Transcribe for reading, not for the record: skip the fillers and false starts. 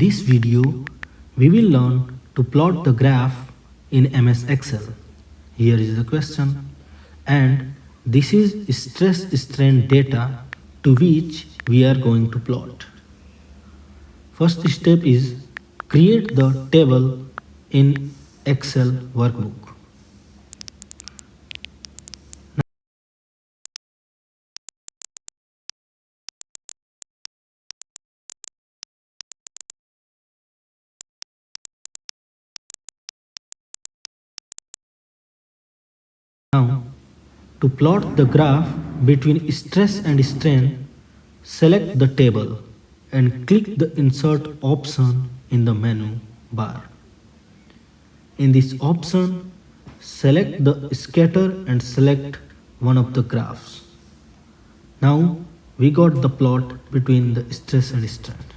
this video, we will learn to plot the graph in MS Excel. Here is the question, and this is stress strain data to which we are going to plot. First step is create the table in Excel workbook. Now, to plot the graph between stress and strain, select the table and click the Insert option in the menu bar. In this option, select the scatter and select one of the graphs. Now, we got the plot between the stress and strain.